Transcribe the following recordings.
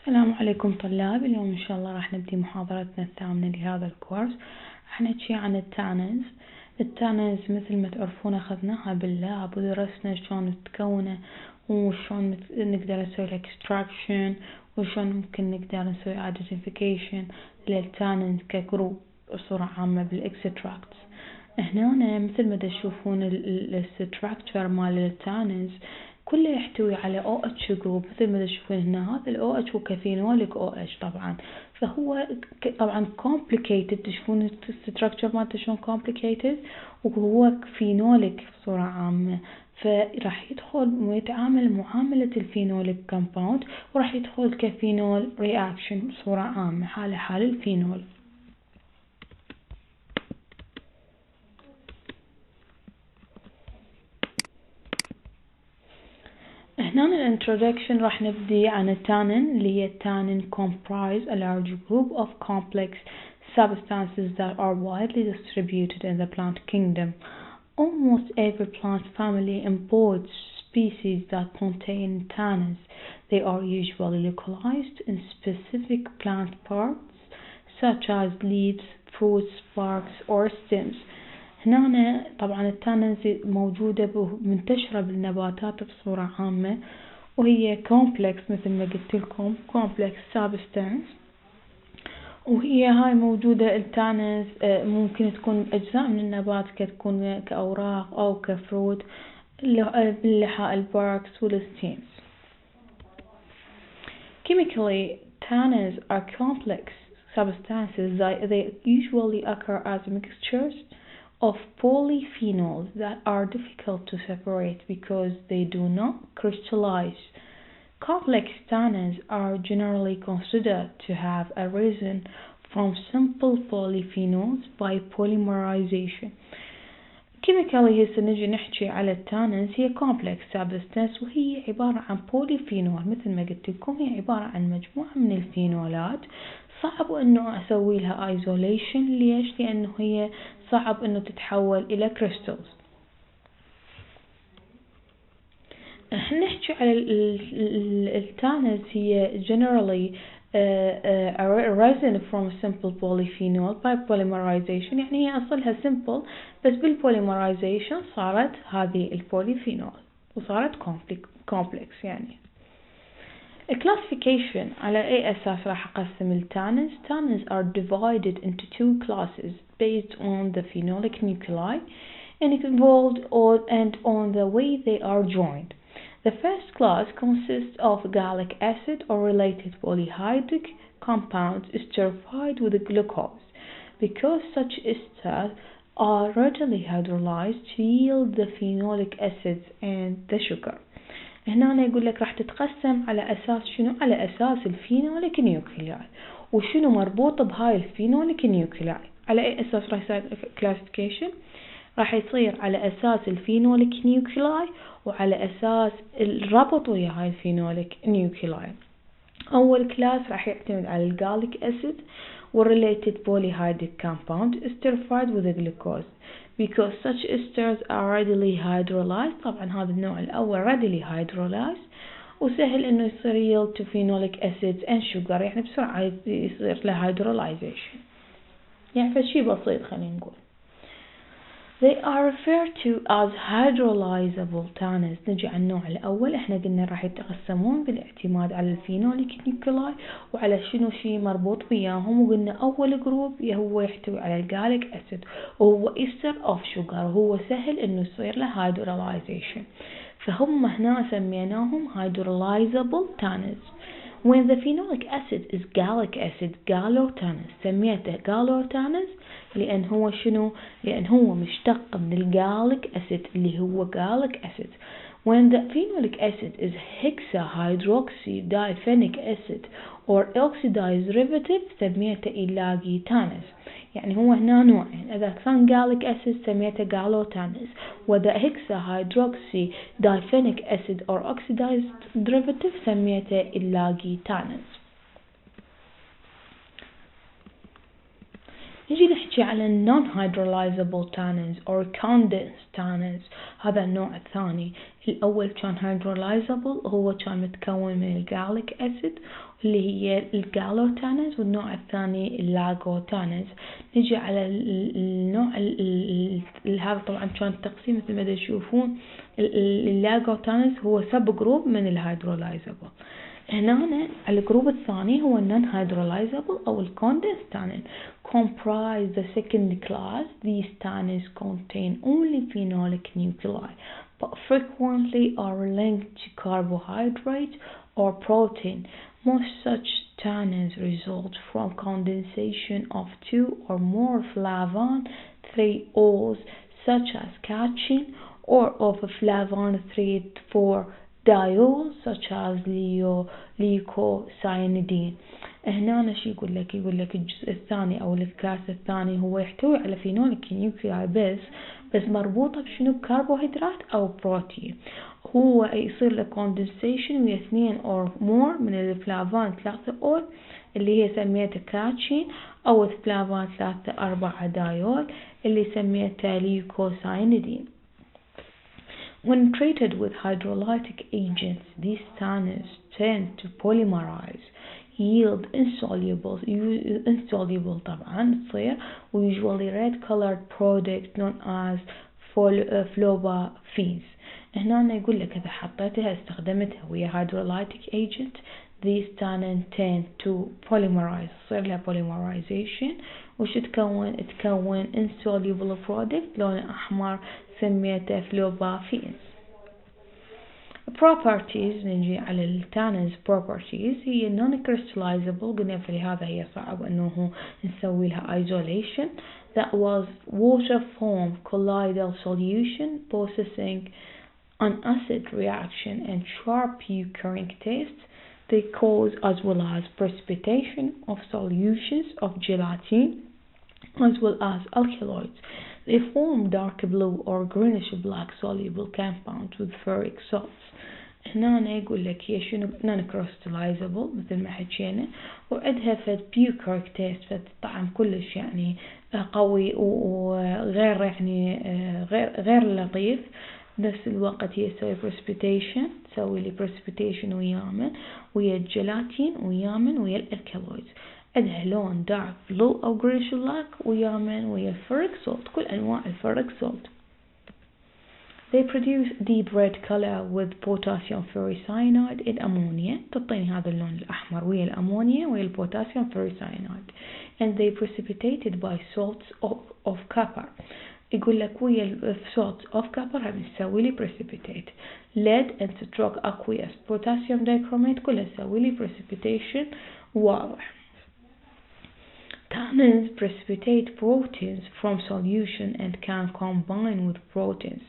السلام عليكم طلاب. اليوم إن شاء الله راح نبدي محاضرتنا الثامنة لهذا الكورس. راح نحكي عن التانينز. التانينز مثل ما تعرفون أخذناها باللاب ودرسنا شلون تتكونه وشلون نقدر نسوي لها extraction وشلون ممكن نقدر نسوي identification للتانينز كجروب بصورة عامة بالإكستراكتس. هنا مثل ما تشوفون الستراكتشر مال التانينز كله يحتوي على OH جروب مثل ما تشوفون هنا. هذا ال OH هو كفينوليك OH طبعا، فهو طبعا complicated. تشوفون الستراكتشر مالته شلون complicated، وهو فينوليك بصورة عامة، فراح يدخل ويتعامل معاملة الفينوليك كومباوند، وراح يدخل كفينول رياكشن بصورة عامة حال الفينول. هنا الانترودكشن راح نبدي عن التانين اللي هي التانين comprise a large group of complex substances that are widely distributed in the plant kingdom. Almost every plant family imports species that contain tannins. They are usually localized in specific plant parts such as leaves, fruits, barks or stems. هنا طبعا التانينز موجودة منتشرة بالنباتات بصورة عامة، وهي كومبلكس مثل ما قلت لكم كومبلكس سابستانس، وهي هاي موجودة التانينز ممكن تكون أجزاء من النبات كتكون كأوراق أو كفروت باللحاء الباركس والستيمز. Chemically, tannins are complex substances that they usually occur as mixtures of polyphenols that are difficult to separate because they do not crystallize. Complex tannins are generally considered to have arisen from simple polyphenols by polymerization. Chemically هسه نجي نحكي على التانينز، هي complex substance وهي عبارة عن polyphenol. مثل ما قلت لكم هي عبارة عن مجموعة من الفينولات، صعب انه اسوي لها isolation. ليش؟ لانه هي صعب انه تتحول الى crystals. نحكي على التانينز هي generally arisen from simple polyphenol by polymerization، يعني هي اصلها simple بس بالpolymerization صارت هذه البوليفينول وصارت complex. يعني classification على أي أساس راح أقسم التانينز. Tannins are divided into two classes based on the phenolic nuclei involved and on the way they are joined. The first class consists of gallic acid or related polyhydric compounds esterified with glucose. Because such esters are readily hydrolyzed to yield the phenolic acids and the sugar. هنا يقول لك راح تتقسم على أساس شنو؟ على أساس الفينوليك نيوكلياي، وشنو مربوط بهاي الفينوليك نيوكلياي. على أي أساس راح يصير كلاسيفيكيشن؟ راح يصير على أساس الفينوليك نيوكلياي وعلى أساس الربط ويا هاي الفينوليك نيوكلياي. أول كلاس راح يعتمد على الجاليك أسيد والrelated polyhydric compound esterified with the glucose. Because such esters are readily hydrolyzed. طبعا هذا النوع الأول readily hydrolyzed وسهل إنه يصير yield to phenolic acids and sugar، يعني بسرعة يصير له hydrolyzation، يعني فشي بسيط خلينا نقول. They are referred to as hydrolyzable tannins. نجي على النوع الأول. احنا قلنا راح يتقسمون بالاعتماد على الفينوليك نيوكلاي وعلى شنو شي مربوط بياهم، وقلنا أول جروب هو يحتوي على الجاليك أسيد وهو إستر أوف شوغر، وهو سهل إنه يصير له hydrolyzation، فهم هنا سميناهم hydrolyzable tannins. When the phenolic acid is gallic acid gallo-tannins، سميته gallo-tannins لأن هو شنو؟ لأن هو مشتق من الجاليك أسيد اللي هو gallic acid. When the phenolic acid is hexahydroxydiphenylic acid or oxidized derivative سميته إلاجي-tannins. يعني هو هنا نوعين، إذا كان gallic acid سميته gallo-tannins، وإذا hexahydroxydiphenylic acid or oxidized derivative سميته إلاجي-tannins. نجي نحكي نجي على non-hydrolyzable tannins or condensed tannins. هذا النوع الثاني. الأول كان hydrolyzable، هو كان متكون من الجاليك أسيد اللي هي الجالوتانينز، والنوع الثاني اللاجوتانينز. نجي على النوع هذا طبعا كان التقسيم مثل ما تشوفون. اللاجوتانينز هو سب جروب من الهيدرولايزابل. هنا الجروب الثاني هو non-hydrolyzable أو condensed tannin. Comprise the second class. These tannins contain only phenolic nuclei but frequently are linked to carbohydrate or protein. Most such tannins result from condensation of two or more flavan 3-ols such as catechin, or of a flavan 3,4-diols such as leucocyanidine. هنا شو يقول لك الجزء الثاني أو الكلاس الثاني هو يحتوي على فينوليك نيوكلياي بس مربوطة بشنو؟ بكربوهيدرات أو بروتين. هو يصير له كوندنسيشن ويا 2 or more من الفلافان 3-أول اللي هي سميتها كاتشين، أو الفلافان 3,4-دايول اللي سميتها ليوكوسايندين. When treated with hydrolytic agents, these tannins tend to polymerize, yield insoluble طبعا تصير usually red colored product known as flavophins. هنا يقول لك إذا حطيتها استخدمتها ويا hydrolytic agent these tannins tend to polymerize، تصير لها polymerization وش تكون insoluble product لونه أحمر سميته flavophins. Properties. نجي على التانينز properties. هي non-crystallizable، قلنا فلهذا هي صعب أنه نسوي لها isolation. That was water form colloidal solution possessing an acid reaction and sharp occurring taste. They cause as well as precipitation of solutions of gelatin as well as alkaloids. They form dark blue or greenish black soluble compounds with ferric salts. هنا يقول لك هي شنو non-crystallizable مثل ما حكينا، وعندها فد bucolic taste، فد طعم كلش يعني قوي وغير يعني غير لطيف. بنفس الوقت هي تسوي precipitation، تسوي لي precipitation ويا الجيلاتين ويا الالكالويدز. عندها لون dark blue أو greenish black ويا ferric salt، كل أنواع الفيريك salt. They produce deep red color with potassium ferricyanide in ammonia. تعطيني هذا اللون الأحمر ويا الأمونيا ويا البوتاسيوم ferricyanide. And they precipitated by salts of copper. يقول لك ويا salts of copper هذا نسوي لي precipitate. Lead and stroke aqueous potassium dichromate كلها نسوي لي precipitation واضح. Tannins precipitate proteins from solution and can combine with proteins,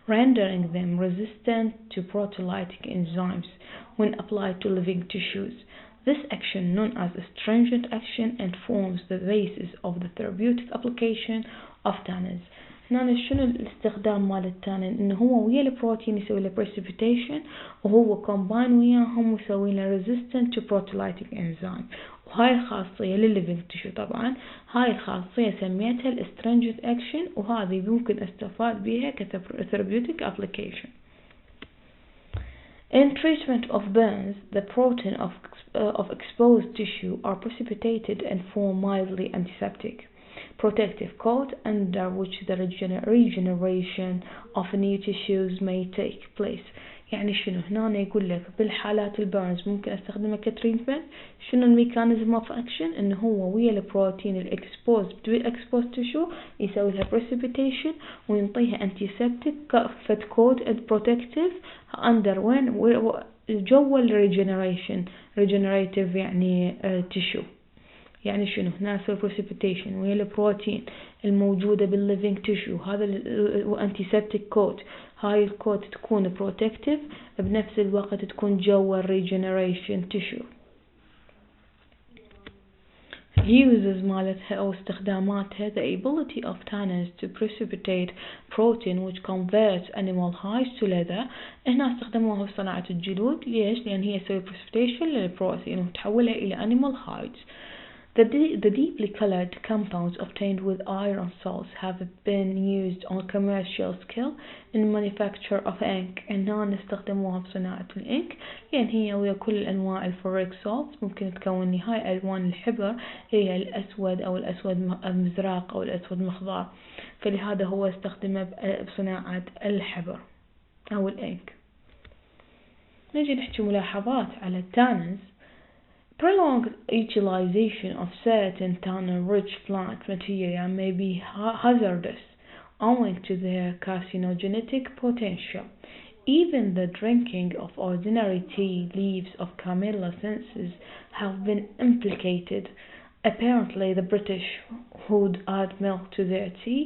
rendering them resistant to proteolytic enzymes when applied to living tissues. This action, known as astringent action, and forms the basis of the therapeutic application of tannins. هنا شنو الاستخدام مال التانين؟ انه هو ويا البروتين يسوي له precipitation وهو combine وياهم ويسوي له resistant to proteolytic enzyme، وهاي الخاصية للليفينج تيشو. طبعا هاي الخاصية سميتها الاسترنجنت اكشن، وهذه ممكن استفاد بها كثيرابيوتيك application. In treatment of burns, the protein of exposed tissue are precipitated and form mildly antiseptic protective coat under which the regeneration of new tissues may take place. يعني شنو هنا يقول لك بالحالات البيرنز ممكن استخدمه كتريتمنت. شنو الميكانيزم اوف اكشن؟ انه هو ويا البروتين الاكسبوز تيشو يسوي لها بريسيبيتيشن وينطيها انتيسبتيك كفت كود اند بروتكتيف اندر وين جوا الريجنريتيف يعني تيشو. يعني شنو هنا يسوي بريسيبيتيشن ويا البروتين الموجودة بالليفينج تيشو، هذا الانتيسبتيك كود. هاي الكود تكون بروتكتيف بنفس الوقت تكون جوا الريجنريشن تيشو. Uses مالتها أو استخداماتها: the ability of tannins to precipitate protein which converts animal hides to leather. هنا استخدموها في صناعة الجلود. ليش؟ لأن هي تسوي precipitation للبروتين وتحولها إلى animal hides. The deeply colored compounds obtained with iron salts have been used on commercial scale in manufacture of ink. هنا نستخدموها بصناعة الإنك، يعني هي ويا كل أنواع الفوريك salts ممكن تكون لي هاي ألوان الحبر، هي الأسود أو الأسود مزرق أو الأسود مخضر، فلهذا هو استخدمه بصناعة الحبر أو الإنك. نجي نحكي ملاحظات على التانينز. Prolonged utilization of certain tannin-rich plant material may be hazardous owing to their carcinogenic potential. Even the drinking of ordinary tea leaves of Camellia sinensis have been implicated. Apparently, the British would add milk to their tea,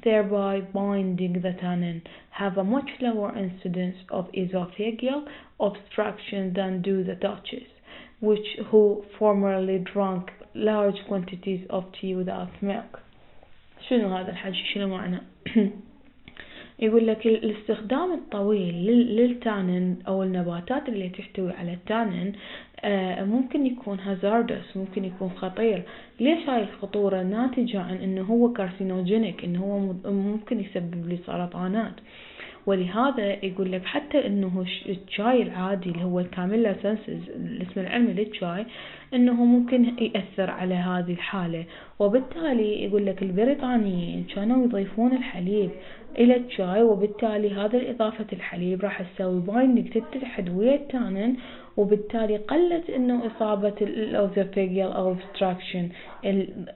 thereby binding the tannin, have a much lower incidence of esophageal obstruction than do the Dutchies, who formerly drank large quantities of tea without milk. شنو هذا الحكي؟ شنو معنى؟ يقول لك الاستخدام الطويل للتانين أو النباتات اللي تحتوي على التانين ممكن يكون hazardous، ممكن يكون خطير. ليش هاي الخطورة؟ ناتجة عن انه هو كارسينوجينيك، انه هو ممكن يسبب لي سرطانات. ولهذا يقول لك حتى انه الشاي العادي اللي هو الكاميلا سنسز، الاسم العلمي للشاي، انه ممكن يأثر على هذه الحالة. وبالتالي يقول لك البريطانيين كانوا يضيفون الحليب الى الشاي، وبالتالي هذا اضافة الحليب راح تسوي بايندينج، تتحد ويا التانين، وبالتالي قلت انه اصابة الاوزوفيجيال او obstruction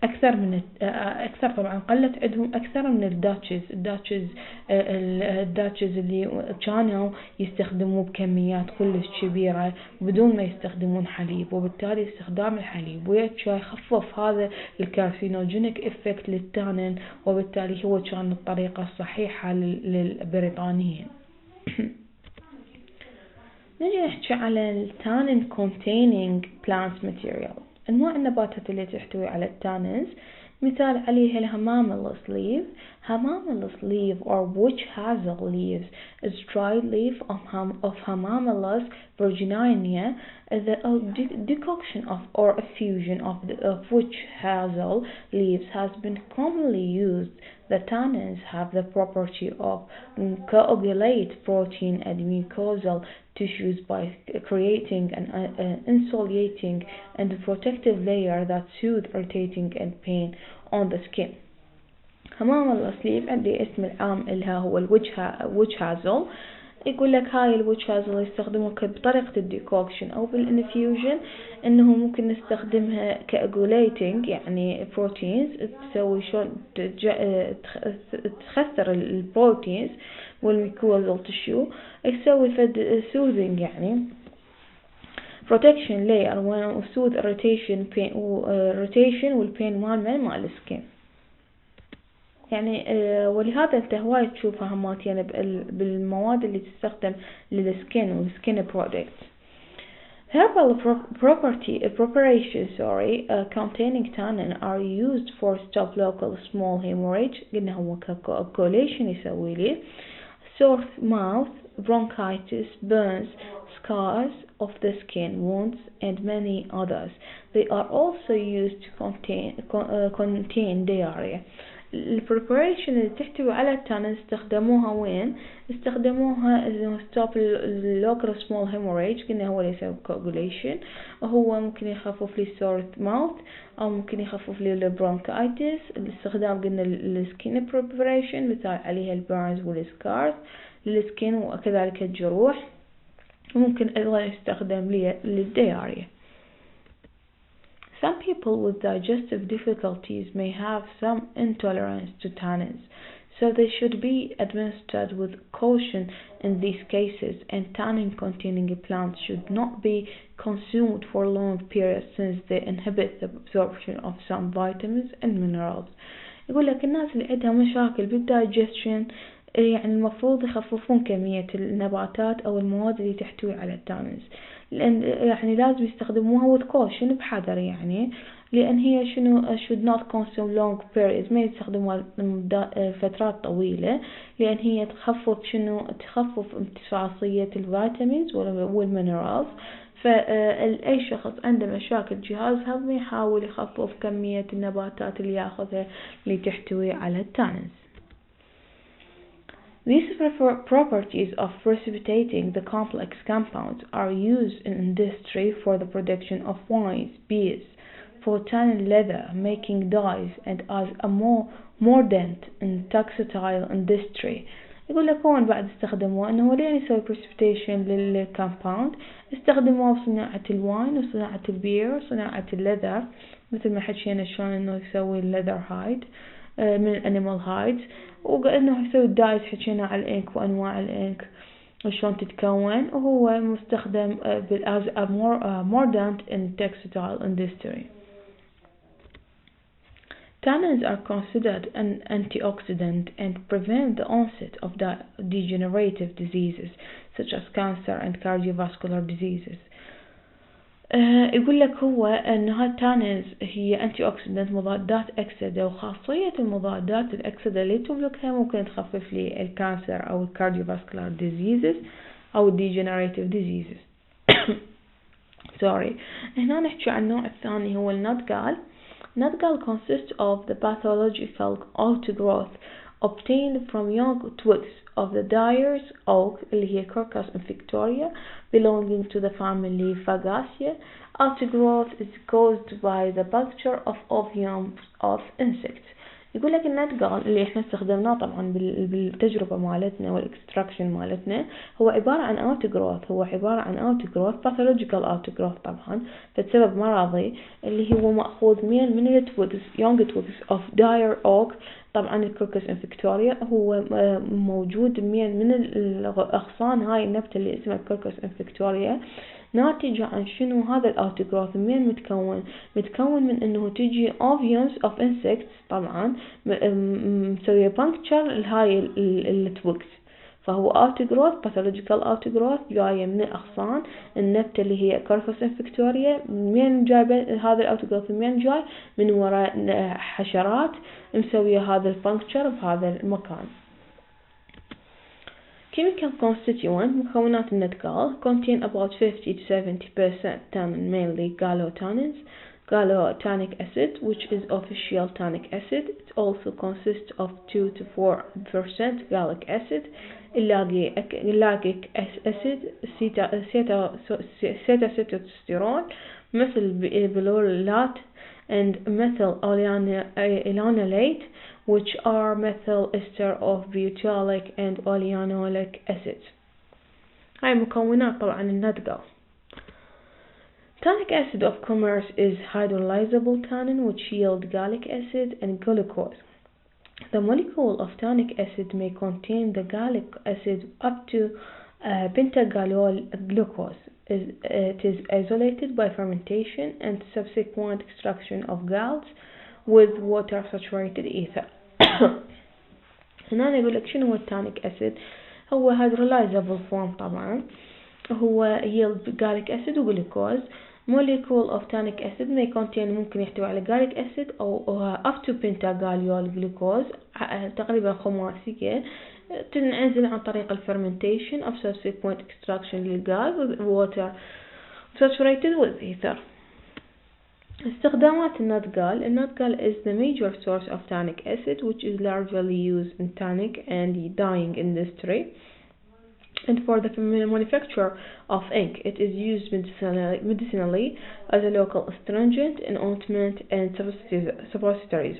اكثر طبعا قلت عندهم اكثر من الداتشز اللي كانوا يستخدموه بكميات كلش كبيرة بدون ما يستخدمون حليب. وبالتالي استخدام الحليب ويا الشاي خفف هذا الكارسينوجينيك افكت للتانين، وبالتالي هو كان الطريقة الصحيحة للبريطانيين. نجي نحكي على Tannin-containing plant material. أنواع النباتات اللي تحتوي على التانينز مثال عليها الهماملس leaf. Hamamelis leaf or witch hazel leaves is dried leaf of Hamamelis virginia. The decoction of or fusion of witch hazel leaves has been commonly used. The tannins have the property of coagulate protein and mucosal tissues by creating an insulating and protective layer that soothe irritating and pain on the skin. حمام الأصليب عندي اسم العام إلها هو الويتش هازل. يقول لك هاي الويتش هازل يستخدموها بطريقة الديكوكشن أو بالانفيوجن، إنه ممكن نستخدمها كأجوليتنج، يعني بروتينز تسوي شون تخسر البروتينز والميكوزال تشو، يسوي فد سوذنج يعني protection layer وسوذ irritation والبين مال السكين. يعني ولهذا انت هواي تشوفها همات يعني بالمواد اللي تستخدم للسكين والسكين برودكت. Herbal preparations containing tannin are used for stop local small hemorrhage. قلنا هو كcoagulation يسوي لي sore mouth, bronchitis, burns, scars of the skin, wounds, and many others. They are also used to contain diarrhea. البريباريشن اللي تحتوي على التانين استخدموها وين؟ استخدموها انه ستوب اللوكال سمول هيموريج، قلنا هو اللي يسوي كوagulation، وهو ممكن يخفف لي سور ماوث او ممكن يخفف لي البرونكايتس. الاستخدام قلنا السكين بريباريشن مثال عليها البيرنز والسكارز للسكين وكذلك الجروح، وممكن ايضا يستخدم للدياريا. Some people with digestive difficulties may have some intolerance to tannins, so they should be administered with caution in these cases, and tannin-containing plants should not be consumed for long periods since they inhibit the absorption of some vitamins and minerals. يقول لك الناس اللي عندها مشاكل بالدايجستشن يعني المفروض يخففون كمية النباتات أو المواد اللي تحتوي على التانينز، لأن يعني لازم يستخدموها وتكوشن بحذر، يعني لأن هي شنو should not consume long periods، ما يستخدموها فترات طويلة، لأن هي تخفف تخفف امتصاصية الفيتامينز والمينرالز. فأي شخص عنده مشاكل جهاز هضمي يحاول يخفف كمية النباتات اللي ياخذها اللي تحتوي على التانينز. These properties of precipitating the complex compounds are used in industry for the production of wines, beers, for tannin leather, making dyes, and as a mordant in textile industry. يقول لك هون بعد استخدموه انه لين يسوي precipitation للكompound، استخدموه بصناعة الواين وصناعة البير وصناعة الليذر، مثل ما حكينا شلون انه يسوي الليذر هايد من الانيمال هايد، وانه يسوي الدايز حكينا على الانك وانواع الانك وشلون تتكون، وهو مستخدم as a mordant in textile industry. Tannins are considered an antioxidant and prevent the onset of degenerative diseases such as cancer and cardiovascular diseases. يقول لك هو أن التانينز هي antioxidant مضادات أكسدة، وخاصية المضادات الأكسدة اللي تملكها ممكن تخفف لي الكانسر أو cardiovascular diseases أو degenerative diseases. Sorry. هنا نحكي عن النوع الثاني هو النتقال. Nutgall consists of the pathological outgrowth obtained from young twigs of the dyer's oak اللي هي Quercus infectoria belonging to the family Fagaceae. Outgrowth is caused by the puncture of oviums of insects. يقول لك النتقال اللي احنا استخدمناه طبعا بالتجربة مالتنا والاكستراكشن مالتنا هو عبارة عن outgrowth، هو عبارة عن outgrowth pathological outgrowth طبعا بسبب مرضي اللي هو مأخوذ من التويجز young twigs of dire oak. طبعا الكوركس انفكتوريا هو موجود من الأغصان هاي النبتة اللي اسمها الكوركس انفكتوريا، ناتجة عن شنو هذا الاوتوغراف من متكون من انه تجي oviums of insects طبعا مسوية puncture لهاي التويجز، فهو اوتوغراف pathological outgrowth جاية من الأغصان النبتة اللي هي كوركس انفكتوريا. من جايبة هذا الاوتوغراف من جاي من وراء حشرات مسوية هذا البانكتشر بهذا المكان. Chemical constituent مكونات النتقال contain about 50 to 70% tannin, mainly gallotannins, gallotannic acid, which is official tannic acid. It also consists of 2 to 4% gallic acid, ellagic acid, cetacetosterone, methyl bellurate, and methyl allanolate, which are methyl ester of butyric and allanolic acids. هاي مكونات طبعا النتقال. Tannic acid of commerce is hydrolyzable tannin, which yield gallic acid and glucose. The molecule of tannic acid may contain the gallic acid up to pentagallol glucose. It is isolated by fermentation and subsequent extraction of galls with water saturated ether. هنا يقول لك شنو هو التانيك أسيد؟ هو hydrolyzable form طبعا، هو yield gallic acid وجلوكوز. molecule of tannic acid may contain ممكن يحتوي على gallic acid أو up to pentagallol glucose تقريبا خماسية، تنعزل عن طريق الفرمنtation of subsequent extraction للغاز with water saturated with ether. استخدامات النتقال. النتقال is the major source of tannic acid, which is largely used in tannic and dyeing industry, and for the manufacture of ink. It is used medicinally as a local astringent in ointment and suppositories.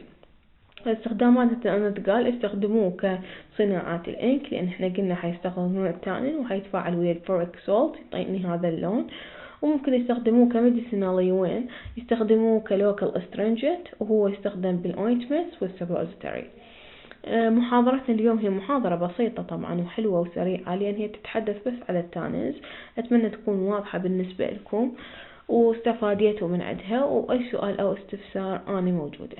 استخدامات النتقال استخدموه كصناعات الانك، لان احنا قلنا حيستخدمون التانين وحيتفاعل ويا الفوريك سولت يعطيني هذا اللون، وممكن يستخدموه كميديسينالي وين يستخدموه كلوكال استرنجنت، وهو يستخدم بالاوينتمنتس والسبوزيتوري. محاضرتنا اليوم هي محاضرة بسيطة طبعا وحلوة وسريعة، لأن هي تتحدث بس على التانينز. أتمنى تكون واضحة بالنسبة لكم واستفاديتوا من عندها، وأي سؤال أو استفسار أنا موجودة.